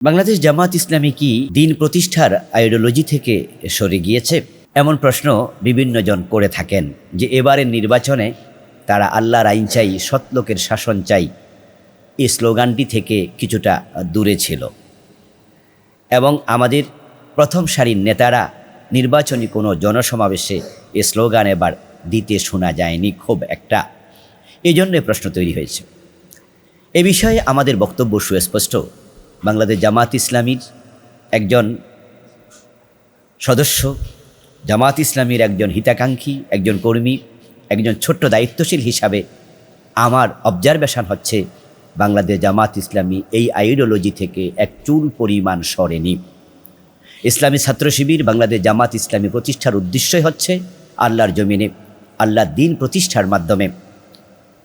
বাংলাদেশ জামাত ইসলামী কি দিন প্রতিষ্ঠার আইডিওলজি থেকে সরে গিয়েছে? এমন প্রশ্ন বিভিন্ন জন করে থাকেন যে এবারের নির্বাচনে তারা আল্লাহর আইন চাই, সৎলোকের শাসন চাই, এই স্লোগানটি থেকে কিছুটা দূরে ছিল এবং আমাদের প্রথম সারির নেতারা নির্বাচনী কোনো জনসমাবেশে এই স্লোগান এবার দিতে শোনা যায়নি খুব একটা। এই জন্যে প্রশ্ন তৈরি হয়েছে। এ বিষয়ে আমাদের বক্তব্য সুস্পষ্ট। বাংলাদেশ জামাত ইসলামীর একজন সদস্য, জামাত ইসলামীর একজন হিতাকাঙ্ক্ষী, একজন কর্মী, একজন ছোট্ট দায়িত্বশীল হিসাবে আমার অবজারভেশন হচ্ছে বাংলাদেশ জামাত ইসলামী এই আইডিওলজি থেকে এক চুল পরিমাণ সরেনি। ইসলামী ছাত্র শিবির বাংলাদেশ জামাত ইসলামী প্রতিষ্ঠার উদ্দেশ্যই হচ্ছে আল্লাহর জমিনে আল্লাহর দ্বীন প্রতিষ্ঠার মাধ্যমে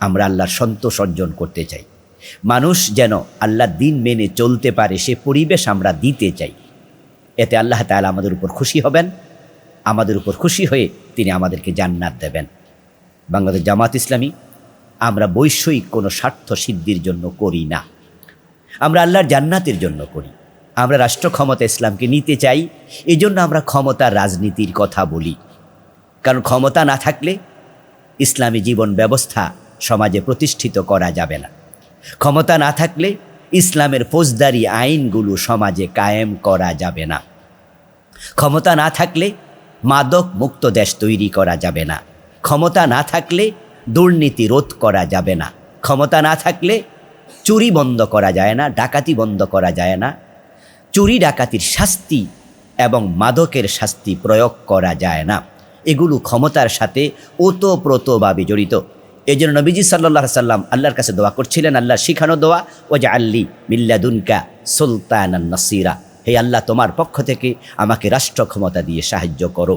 আমরা আল্লাহর সন্তোষ অর্জন করতে চাই। মানুষ যেন আল্লাহর দ্বীন মেনে চলতে পারে সে পরিবেশ আমরা দিতে চাই। এতে আল্লাহ তাআলা আমাদের উপর খুশি হবেন, আমাদের উপর খুশি হয়ে তিনি আমাদেরকে জান্নাত দেবেন। বাংলাদেশ জামাত ইসলামী আমরা বৈষয়িক কোনো স্বার্থ সিদ্ধির জন্য করি না, আমরা আল্লাহর জান্নাতের জন্য করি। আমরা রাষ্ট্র ক্ষমতা ইসলামকে নিতে চাই, এই জন্য আমরা ক্ষমতার রাজনীতির কথা বলি। কারণ ক্ষমতা না থাকলে ইসলামী জীবন ব্যবস্থা সমাজে প্রতিষ্ঠিত করা যাবে না। ক্ষমতা না থাকলে ইসলামের ফৌজদারি আইনগুলো সমাজে কায়েম করা যাবে না। ক্ষমতা না থাকলে মাদক মুক্ত দেশ তৈরি করা যাবে না। ক্ষমতা না থাকলে দুর্নীতি রোধ করা যাবে না। ক্ষমতা না থাকলে চুরি বন্ধ করা যায় না, ডাকাতি বন্ধ করা যায় না। চুরি ডাকাতির শাস্তি এবং মাদকের শাস্তি প্রয়োগ করা যায় না। এগুলো ক্ষমতার সাথে ওতপ্রোতভাবে জড়িত। এই জন্য নবীজি সাল্লাল্লাহু আলাইহি সাল্লাম আল্লাহর কাছে দোয়া করছিলেন, আল্লাহর শিখানো দোয়া, ওয়াজআললি মিল্লাদুনকা সুলতানান নাসিরা, হে আল্লাহ তোমার পক্ষ থেকে আমাকে রাষ্ট্র ক্ষমতা দিয়ে সাহায্য করো।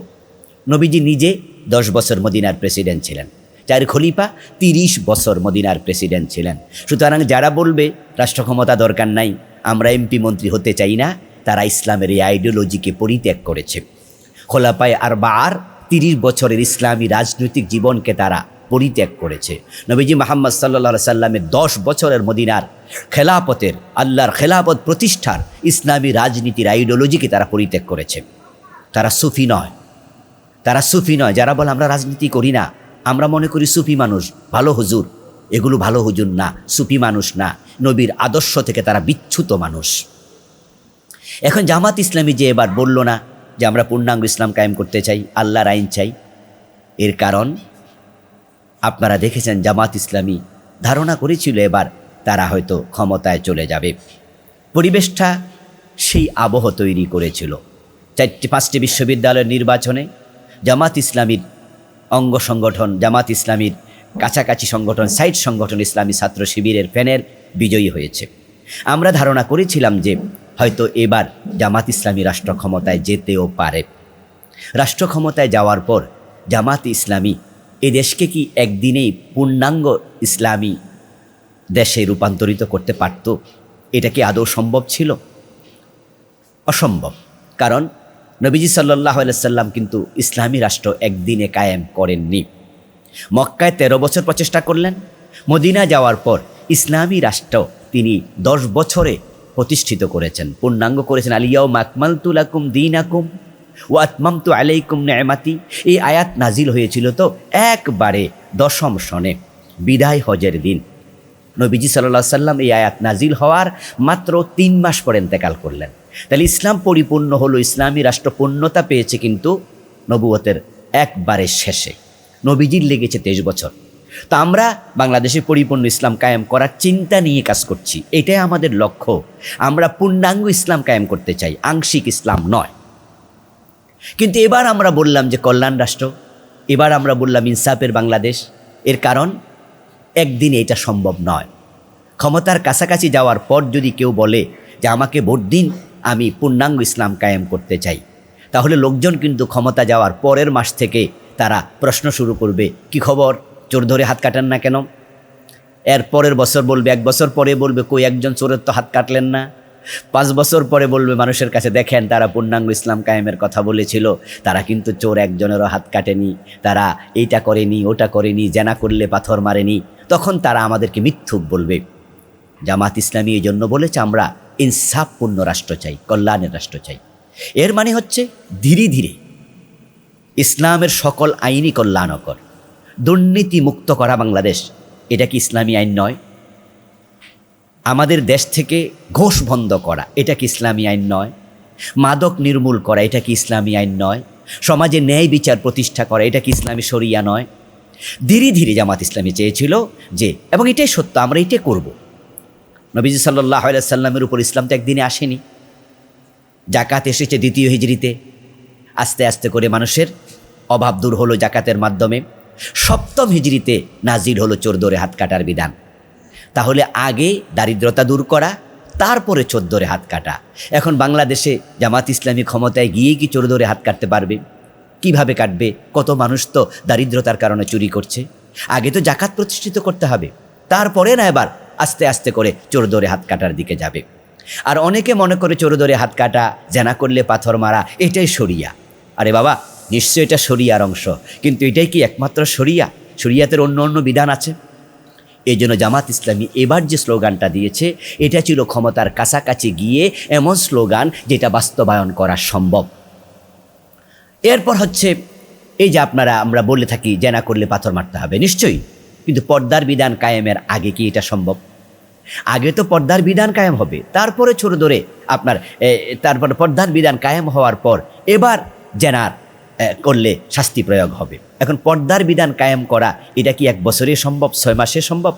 নবীজি নিজে 10 বছর মদিনার প্রেসিডেন্ট ছিলেন, 4 খলিফা 30 বছর মদিনার প্রেসিডেন্ট ছিলেন। সুতরাং যারা বলবে রাষ্ট্র ক্ষমতা দরকার নাই, আমরা এমপি মন্ত্রী হতে চাই না, তারা ইসলামের এই আইডিওলজিকে পরিত্যাগ করেছে। খোলাফায়ে আরবাআর 30 বছরের ইসলামী রাজনৈতিক জীবনকে তারা পরিত্যাগ করেছে। নবীজি মুহাম্মদ সাল্লাল্লাহু আলাইহি সাল্লামের 10 বছরের মদিনার খেলাফতের, আল্লাহর খেলাফত প্রতিষ্ঠার ইসলামী রাজনীতির আইডিওলজিকে তারা পরিত্যাগ করেছে। তারা সুফি নয়, তারা সুফি নয়। যারা বলে আমরা রাজনীতি করি না, আমরা মনে করি সুফি মানুষ ভালো হুজুর, এগুলো ভালো হুজুর না, সুফি মানুষ না। নবীর আদর্শ থেকে তারা বিচ্যুত মানুষ। এখন জামাত ইসলামী যে এবার বলল না যে আমরা পূর্ণাঙ্গ ইসলাম কায়েম করতে চাই, আল্লাহর আইন চাই, এর কারণ আপনারা দেখেছেন জামাত ইসলামী ধারণা করেছিল এবার তারা হয়তো ক্ষমতায় চলে যাবে। পরিবেশটা সেই আবহ তৈরি করেছিল। 4-5টি বিশ্ববিদ্যালয়ের নির্বাচনে জামাত ইসলামীর অঙ্গ সংগঠন, জামাত ইসলামীর কাছাকাছি সংগঠন, সাইড সংগঠন ইসলামী ছাত্র শিবিরের ফ্যানের বিজয়ী হয়েছে। আমরা ধারণা করেছিলাম যে হয়তো এবার জামাত ইসলামী রাষ্ট্র ক্ষমতায় যেতেও পারে। রাষ্ট্র ক্ষমতায় যাওয়ার পর জামাত ইসলামী এই দেশকে কি একদিনেই পূর্ণাঙ্গ ইসলামী দেশে রূপান্তরিত করতে পারত? এটা কি আদৌ সম্ভব ছিল? অসম্ভব। কারণ নবীজি সাল্লাল্লাহু আলাইহি সাল্লাম কিন্তু ইসলামী রাষ্ট্র একদিনে কায়েম করেননি। মক্কায় 13 বছর প্রচেষ্টা করলেন, মদিনা যাওয়ার পর ইসলামী রাষ্ট্র তিনি 10 বছরে প্রতিষ্ঠিত করেছেন, পূর্ণাঙ্গ করেছেন। আল-ইয়াউমা আকমালতু লাকুম দীনাকুম ওয়া আতমামতু আলাইকুম নি'মাতি। এই আয়াত নাজিল হয়েছিল তো একবারে 10ম সনে, বিদায় হজের দিন। নবীজি সাল্লাল্লাহু আলাইহি সাল্লাম এই আয়াত নাজিল হওয়ার মাত্র 3 মাস পর ইন্তেকাল করলেন। তাহলে ইসলাম পরিপূর্ণ হলো, ইসলামী রাষ্ট্র পূর্ণতা পেয়েছে কিন্তু নবুয়তের একবারে শেষে। নবীজির লেগেছে 23 বছর। তো আমরা বাংলাদেশে পরিপূর্ণ ইসলাম কায়েম করার চিন্তা নিয়ে কাজ করছি, এটাই আমাদের লক্ষ্য। আমরা পূর্ণাঙ্গ ইসলাম কায়েম করতে চাই, আংশিক ইসলাম নয়। কিন্তু এবার আমরা বললাম যে কল্যাণ রাষ্ট্র, এবার আমরা বললাম ইনসাফের বাংলাদেশ। এর কারণ একদিনে এটা সম্ভব নয়। ক্ষমতার কাছাকাছি যাওয়ার পর যদি কেউ বলে যে আমাকে ভোট দিন, আমি পূর্ণাঙ্গ ইসলাম কায়েম করতে চাই, তাহলে লোকজন কিন্তু ক্ষমতা যাওয়ার পরের মাস থেকে তারা প্রশ্ন শুরু করবে, কি খবর, চোর ধরে হাত কাটেন না কেন? এর পরের বছর বলবে, 1 বছর পরে বলবে, কই একজন চোরের তো হাত কাটলেন না। 5 বছর পরে বলবে মানুষের কাছে, দেখেন তারা পূর্ণাঙ্গ ইসলাম কায়েমের কথা বলেছিল, তারা কিন্তু চোর একজনেরও হাত কাটেনি, তারা এইটা করেনি, ওটা করেনি, জেনা করলে পাথর মারেনি। তখন তারা আমাদেরকে মিথ্যুক বলবে। জামাত ইসলামী এই জন্য বলেছে আমরা ইনসাফপূর্ণ রাষ্ট্র চাই, কল্যাণের রাষ্ট্র চাই। এর মানে হচ্ছে ধীরে ধীরে ইসলামের সকল আইনই কল্যাণকর। দুর্নীতি মুক্ত করা বাংলাদেশ, এটা কি ইসলামী আইন নয়? আমাদের দেশ থেকে ঘোষ বন্ধ করা, এটা কি ইসলামী আইন নয়? মাদক নির্মূল করা, এটা কি ইসলামী আইন নয়? সমাজে ন্যায় বিচার প্রতিষ্ঠা করা, এটা কি ইসলামী শরিয়া নয়? ধীরে ধীরে জামাত ইসলামী চেয়েছিল যে, এবং এটাই সত্য, আমরা এটাই করব। নবীজি সাল্লাল্লাহু আলাইহি সাল্লামের উপর ইসলাম তো একদিনে আসেনি। জাকাত এসেছে দ্বিতীয় হিজরিতে। আস্তে আস্তে করে মানুষের অভাব দূর হলো জাকাতের মাধ্যমে। সপ্তম হিজরিতে নাজিল হলো চোর ধরে হাত কাটার বিধান। তাহলে আগে দারিদ্রতা দূর করা, তারপরে চোর ধরে হাত কাটা। এখন বাংলাদেশে জামাত ইসলামী ক্ষমতায় গিয়ে কি চোর ধরে হাত কাটতে পারবে? কিভাবে কাটবে? কত মানুষ তো দারিদ্রতার কারণে চুরি করছে। আগে তো জাকাত প্রতিষ্ঠিত করতে হবে, তারপরে না এবার আস্তে আস্তে করে চোর ধরে হাত কাটার দিকে যাবে। আর অনেকে মনে করে চোর ধরে হাত কাটা, জেনা করলে পাথর মারা, এটাই শরিয়া। আরে বাবা, নিশ্চয় এটা শরিয়ার অংশ, কিন্তু এটাই কি একমাত্র শরিয়া? শরিয়াতের অন্য অন্য বিধান আছে। এই জন্য জামাত ইসলামী এবার যে স্লোগানটা দিয়েছে, এটা ছিল ক্ষমতার কাছাকাছি গিয়ে এমন স্লোগান যেটা বাস্তবায়ন করা সম্ভব। এরপর হচ্ছে এই যে আমরা বলে থাকি জেনা করলে পাথর মারতে হবে, নিশ্চয়ই, কিন্তু পর্দার বিধান কায়েমের আগে কি এটা সম্ভব? আগে তো পর্দার বিধান কায়েম হবে, তারপরে ছোট ধরে তারপরে পর্দার বিধান কায়েম হওয়ার পর এবার জেনার করলে শাস্তি প্রয়োগ হবে। এখন পর্দার বিধান কায়েম করা, এটা কি 1 বছরে সম্ভব, 6 মাসে সম্ভব?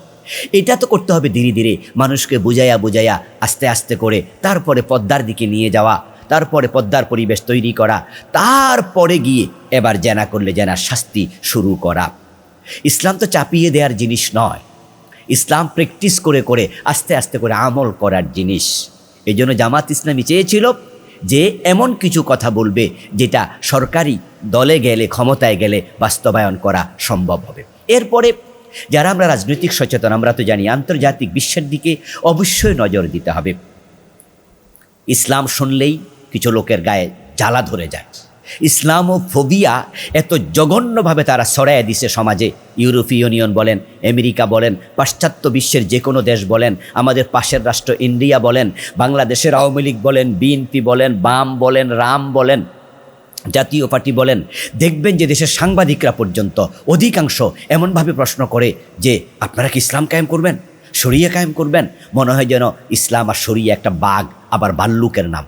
এটা তো করতে হবে ধীরে ধীরে, মানুষকে বুঝাইয়া আস্তে আস্তে করে তারপরে পর্দার দিকে নিয়ে যাওয়া, তারপরে পর্দার পরিবেশ তৈরি করা, তারপরে গিয়ে এবার জেনা করলে জেনার শাস্তি শুরু করা। ইসলাম তো চাপিয়ে দেওয়ার জিনিস নয়, ইসলাম প্র্যাকটিস করে করে আস্তে আস্তে করে আমল করার জিনিস। এই জন্য জামাত ইসলামী চেয়েছিল যে এমন কিছু কথা বলবে যেটা সরকারি দলে গেলে, ক্ষমতায় গেলে বাস্তবায়ন করা সম্ভব হবে। এরপরে যারা আমরা রাজনৈতিক সচেতন, আমরা তো জানি আন্তর্জাতিক বিশ্বের দিকে অবশ্যই নজর দিতে হবে। ইসলাম শুনলেই কিছু লোকের গায়ে জ্বালা ধরে যায়। ইসলামোফোবিয়া এত জঘন্যভাবে তারা ছড়াইয়া দিছে সমাজে। ইউরোপীয় ইউনিয়ন বলেন, আমেরিকা বলেন, পাশ্চাত্য বিশ্বের যে কোনো দেশ বলেন, আমাদের পাশের রাষ্ট্র ইন্ডিয়া বলেন, বাংলাদেশের আওয়ামী লীগ বলেন, বিএনপি বলেন, বাম বলেন, রাম বলেন, জাতীয় পার্টি বলেন, দেখবেন যে দেশের সাংবাদিকরা পর্যন্ত অধিকাংশ এমনভাবে প্রশ্ন করে যে আপনারা কি ইসলাম কায়েম করবেন, শরিয়া কায়েম করবেন? মনে হয় যেন ইসলাম আর শরিয়া একটা বাঘ আবার ভাল্লুকের নাম।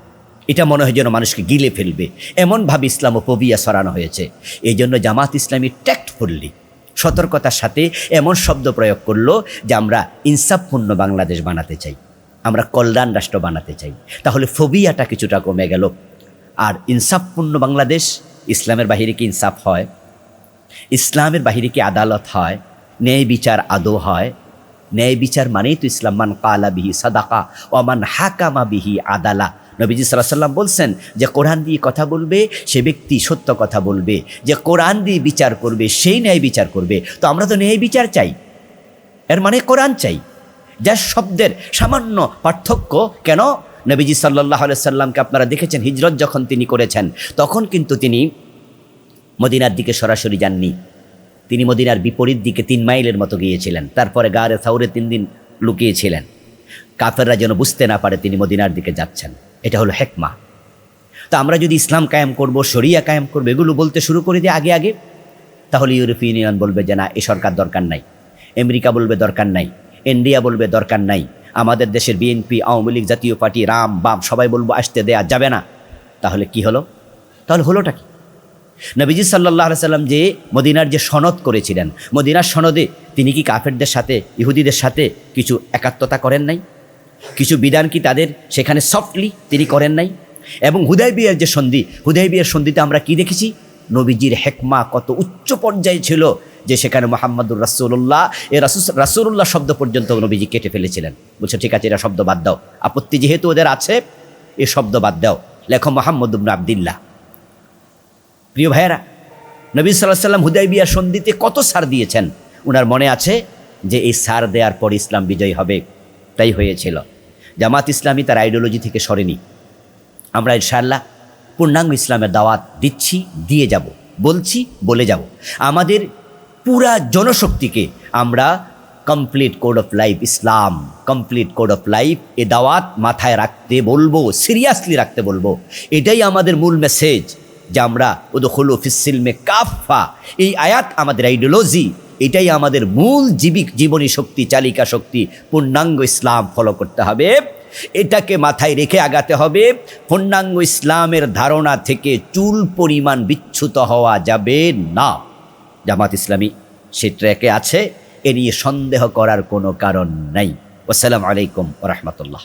এটা মনে হয় যেন মানুষকে গিলে ফেলবে, এমনভাবে ইসলামোফোবিয়া ছড়ানো হয়েছে। এই জন্য জামাত ইসলামী ট্যাক্টফুল্লি, সতর্কতার সাথে এমন শব্দ প্রয়োগ করলো যে আমরা ইনসাফপূর্ণ বাংলাদেশ বানাতে চাই, আমরা কল্যাণ রাষ্ট্র বানাতে চাই। তাহলে ফোবিয়াটা কিছুটা কমে গেল। আর ইনসাফপূর্ণ বাংলাদেশ, ইসলামের বাহিরে কি ইনসাফ হয়? ইসলামের বাহিরে কি আদালত হয়? ন্যায় বিচার আদৌ হয়? ন্যায় বিচার মানেই তো ইসলাম। মান কালা বিহি সাদাকা ও মান হাকামা বিহি আদালা। নবীজি সাল্লাল্লাহু আলাইহি ওয়াসাল্লাম বলছেন যে কোরআন দিয়ে কথা বলবে সে ব্যক্তি সত্য কথা বলবে, যে কোরআন দিয়ে বিচার করবে সেই ন্যায় বিচার করবে। তো আমরা তো ন্যায় বিচার চাই, এর মানে কোরআন চাই। যার শব্দের সামান্য পার্থক্য। কেন? নবীজি সাল্লাল্লাহু আলাইহি ওয়াসাল্লামকে আপনারা দেখেছেন, হিজরত যখন তিনি করেছেন তখন কিন্তু তিনি মদিনার দিকে সরাসরি যাননি। তিনি মদিনার বিপরীত দিকে 3 মাইলের মতো গিয়েছিলেন। তারপরে গারে সাউরে 3 দিন লুকিয়েছিলেন, কাফেররা যেন বুঝতে না পারে তিনি মদিনার দিকে যাচ্ছেন। এটা হলো হেকমা। তো আমরা যদি ইসলাম কায়েম করব, শরিয়া কায়েম করবো, এগুলো বলতে শুরু করে দিই আগে আগে, তাহলে ইউরোপীয় ইউনিয়ন বলবে যে না, এই সরকার দরকার নাই। আমেরিকা বলবে দরকার নাই। ইন্ডিয়া বলবে দরকার নাই। আমাদের দেশের বিএনপি, আওয়ামী লীগ, জাতীয় পার্টি, রাম বাম সবাই বলবো আসতে দেয়া যাবে না। তাহলে কি হলো? তাহলে হলোটা কি? নবীজি সাল্লাল্লাহু আলাইহি সাল্লাম যে মদিনার যে সনদ করেছিলেন, মদিনার সনদে তিনি কি কাফেরদের সাথে, ইহুদিদের সাথে কিছু একাত্মতা করেন নাই? কিছু বিধান কি তাদের সেখানে সফটলি তিনি করেন নাই? এবং হুদায়বিয়ার যে সন্ধি, হুদায়বিয়ার সন্ধিতে আমরা কি দেখেছি? নবীজির হেকমা কত উচ্চ পর্যায়ে ছিল যে সেখানে মুহাম্মাদুর রাসূলুল্লাহ, রাসূলুল্লাহ শব্দ পর্যন্ত নবীজি কেটে ফেলেছিলেন। বলছে ঠিক আছে, এটা শব্দ বাদ দাও, আপত্তি যেহেতু ওদের আছে, এ শব্দ বাদ দাও, লেখো মুহাম্মদ ইবনে আব্দুল্লাহ। প্রিয় ভাইয়েরা, নবী সাল্লাল্লাহু আলাইহি সাল্লাম হুদায়বিয়ার সন্ধিতে কত ছাড় দিয়েছেন। ওনার মনে আছে যে এই ছাড় দেওয়ার পর ইসলাম বিজয়ী হবে। তাই হয়েছিল। জামাত ইসলামী তার আইডিওলজি থেকে সরেনি। আমরা ইনশাআল্লাহ পূর্ণাঙ্গ ইসলামের দাওয়াত দিচ্ছি, দিয়ে যাব, বলছি, বলে যাব। আমাদের পুরা জনশক্তিকে আমরা complete code of life Islam, complete code of life, এ দাওয়াত মাথায় রাখতে বলবো, সিরিয়াসলি রাখতে বলবো। এটাই আমাদের মূল মেসেজ, যে আমরা উদখুলু ফিস-সিলমে কাফা, এই আয়াত আমাদের আইডিওলজি, এটাই আমাদের মূল জীবনী শক্তি, চালিকা শক্তি। পূর্ণাঙ্গ ইসলাম ফলো করতে হবে, এটাকে মাথায় রেখে আগাতে হবে। পূর্ণাঙ্গ ইসলামের ধারণা থেকে চুল পরিমাণ বিচ্যুত হওয়া যাবে না। জামাত ইসলামী সে ট্র্যাকে আছে, এ নিয়ে সন্দেহ করার কোনো কারণ নাই। আসসালামু আলাইকুম ওয়া রাহমাতুল্লাহ।